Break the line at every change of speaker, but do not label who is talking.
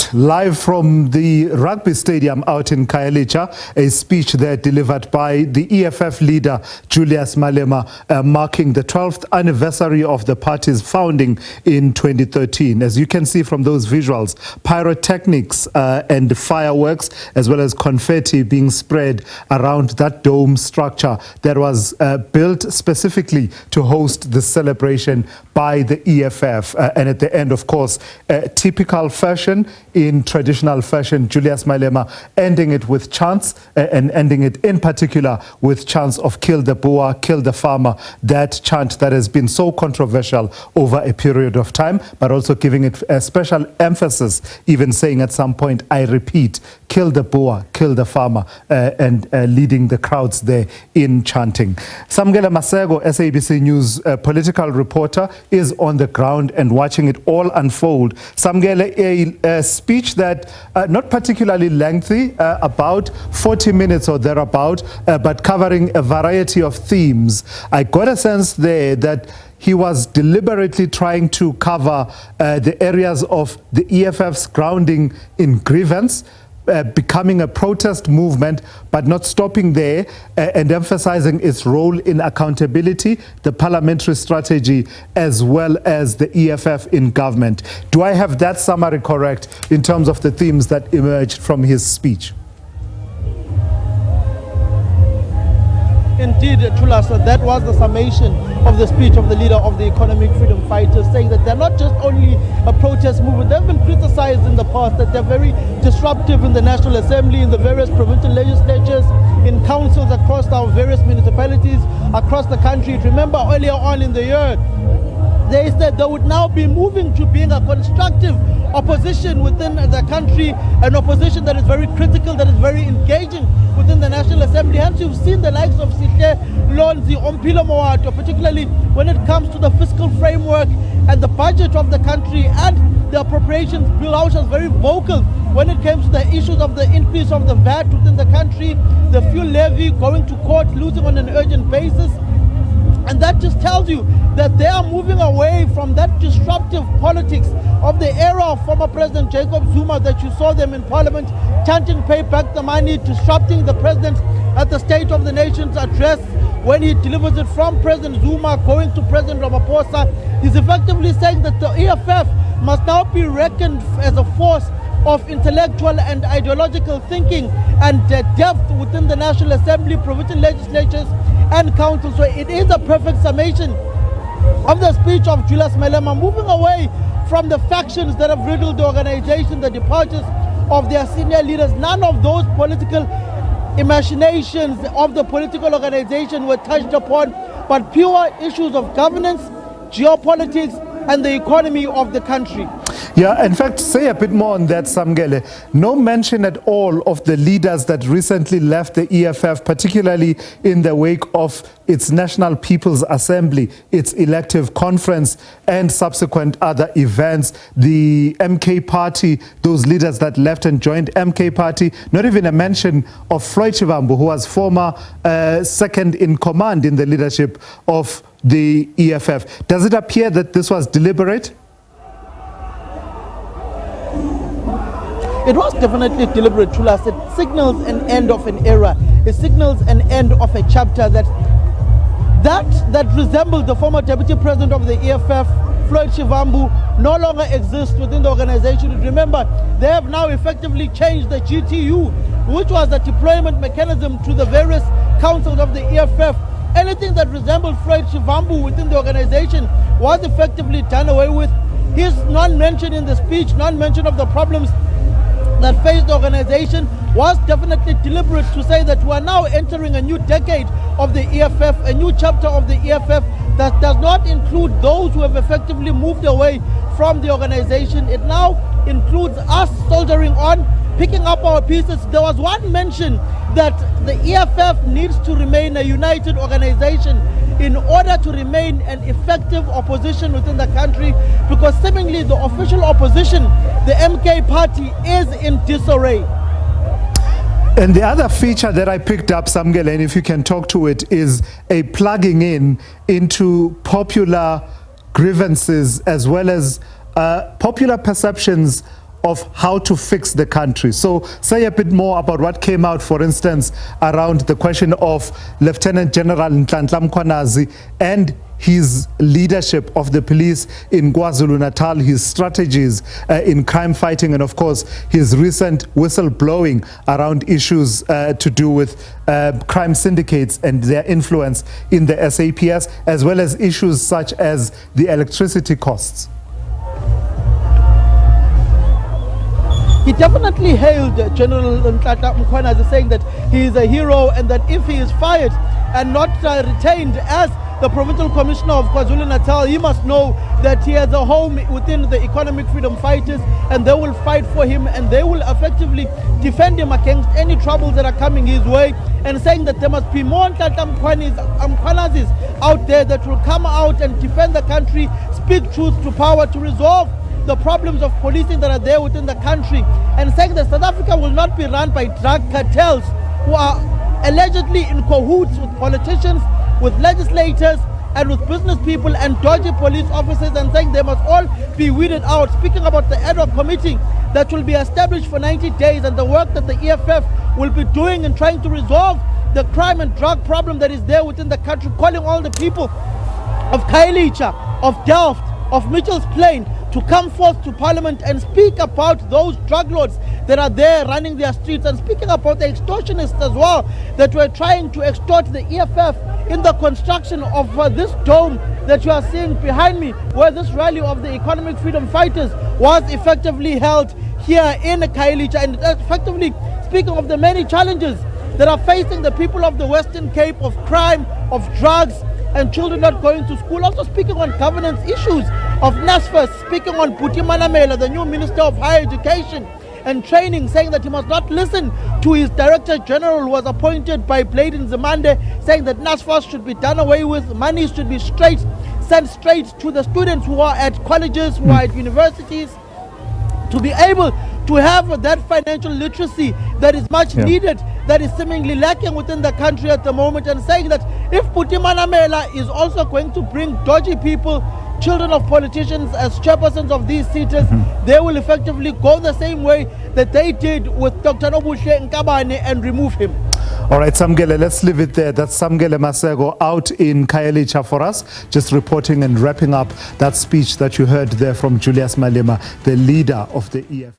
right, live from the rugby stadium out in Khayelitsha, a speech there delivered by the EFF leader Julius Malema, marking the 12th anniversary of the party's founding in 2013. As you can see from those visuals, pyrotechnics and fireworks, as well as confetti being spread around that dome structure that was built specifically to host the celebration by the EFF. And at the end, of course, typical fashion, in traditional fashion, Julius Malema ending it with chants, and ending it in particular with chants of kill the Boer, kill the farmer, that chant that has been so controversial over a period of time, but also giving it a special emphasis, even saying at some point, I repeat, kill the Boer, kill the farmer, and leading the crowds there in chanting. Samkele Maseko, SABC News political reporter, is on the ground and watching it all unfold. Samkele, a speech that not particularly lengthy, about 40 minutes or thereabout, but covering a variety of themes. I got a sense there that he was deliberately trying to cover the areas of the EFF's grounding in grievance, becoming a protest movement, but not stopping there, and emphasizing its role in accountability, the parliamentary strategy, as well as the EFF in government. Do I have that summary correct in terms of the themes that emerged from his speech?
Indeed, Chulasa, that was the summation of the speech of the leader of the economic freedom fighters, saying that they're not just only a protest movement. They've been criticized in the past that they're very disruptive in the National Assembly, in the various provincial legislatures, in councils across our various municipalities across the country. Remember earlier on in the year, they said they would now be moving to being a constructive opposition within the country, an opposition that is very critical, that is very engaging within the National Assembly. Hence, you've seen the likes of Sihle Lonzi, Ompilo Mowato, particularly when it comes to the fiscal framework and the budget of the country and the appropriations bill. I was very vocal when it came to the issues of the increase of the VAT within the country, the fuel levy, going to court, losing on an urgent basis. And that just tells you that they are moving away from that disruptive politics of the era of former President Jacob Zuma, that you saw them in Parliament chanting pay back the money, disrupting the president at the State of the Nation's address. When he delivers it from President Zuma going to President Ramaphosa, he's effectively saying that the EFF must now be reckoned as a force of intellectual and ideological thinking and depth within the National Assembly, provincial legislatures and council. So it is a perfect summation of the speech of Julius Malema, moving away from the factions that have riddled the organization, the departures of their senior leaders. None of those political imaginations of the political organization were touched upon, but pure issues of governance, geopolitics, and the economy of the country.
Yeah, in fact, say a bit more on that, Samkele. No mention at all of the leaders that recently left the EFF, particularly in the wake of its National People's Assembly, its elective conference, and subsequent other events. The MK party, those leaders that left and joined MK party, not even a mention of Floyd Shivambu, who was former second in command in the leadership of the EFF. Does it appear that this was deliberate?
It was definitely deliberate, Chulas. It signals an end of an era. It signals an end of a chapter that resembled the former deputy president of the EFF, Floyd Shivambu, no longer exists within the organization. Remember, they have now effectively changed the GTU, which was the deployment mechanism to the various councils of the EFF. Anything that resembled Floyd Shivambu within the organization was effectively done away with. His non-mention in the speech, non-mention of the problems that faced the organization, was definitely deliberate, to say that we are now entering a new decade of the EFF, a new chapter of the EFF that does not include those who have effectively moved away from the organization. It now includes us soldiering on, picking up our pieces. There was one mention that the EFF needs to remain a united organization in order to remain an effective opposition within the country, because seemingly the official opposition, the MK party, is in disarray.
And the other feature that I picked up, Samkele, and if you can talk to it, is a plugging into popular grievances as well as popular perceptions of how to fix the country. So say a bit more about what came out, for instance, around the question of Lieutenant General Nhlanhla Mkhwanazi and his leadership of the police in KwaZulu-Natal, his strategies in crime fighting, and of course his recent whistleblowing around issues to do with crime syndicates and their influence in the SAPS, as well as issues such as the electricity costs.
He definitely hailed General Nhlanhla Mkhwanazi, saying that he is a hero and that if he is fired and not retained as the Provincial Commissioner of KwaZulu-Natal, he must know that he has a home within the economic freedom fighters, and they will fight for him and they will effectively defend him against any troubles that are coming his way, and saying that there must be more Nhlanhla Mkhwanazis out there that will come out and defend the country, speak truth to power, to resolve the problems of policing that are there within the country, and saying that South Africa will not be run by drug cartels who are allegedly in cahoots with politicians, with legislators, and with business people and dodgy police officers, and saying they must all be weeded out. Speaking about the ad hoc committee that will be established for 90 days and the work that the EFF will be doing in trying to resolve the crime and drug problem that is there within the country, calling all the people of Khayelitsha, of Delft, of Mitchell's Plain to come forth to Parliament and speak about those drug lords that are there running their streets, and speaking about the extortionists as well that were trying to extort the EFF in the construction of this dome that you are seeing behind me, where this rally of the economic freedom fighters was effectively held here in Khayelitsha, and effectively speaking of the many challenges that are facing the people of the Western Cape, of crime, of drugs, and children not going to school. Also speaking on governance issues of NSFAS, speaking on Buti Manamela, the new Minister of Higher Education and Training, saying that he must not listen to his Director General who was appointed by Bladen Zimande, saying that NSFAS should be done away with, money should be sent straight to the students who are at colleges, who are at universities, to be able to have that financial literacy that is much needed, that is seemingly lacking within the country at the moment, and saying that if Buti Manamela is also going to bring dodgy people, children of politicians, as chairpersons of these seaters, they will effectively go the same way that they did with Dr. Nobuhle Nkabane and remove him.
All right, Samkele, let's leave it there. That's Samkele Maseko out in Khayelitsha for us, just reporting and wrapping up that speech that you heard there from Julius Malema, the leader of the EFF.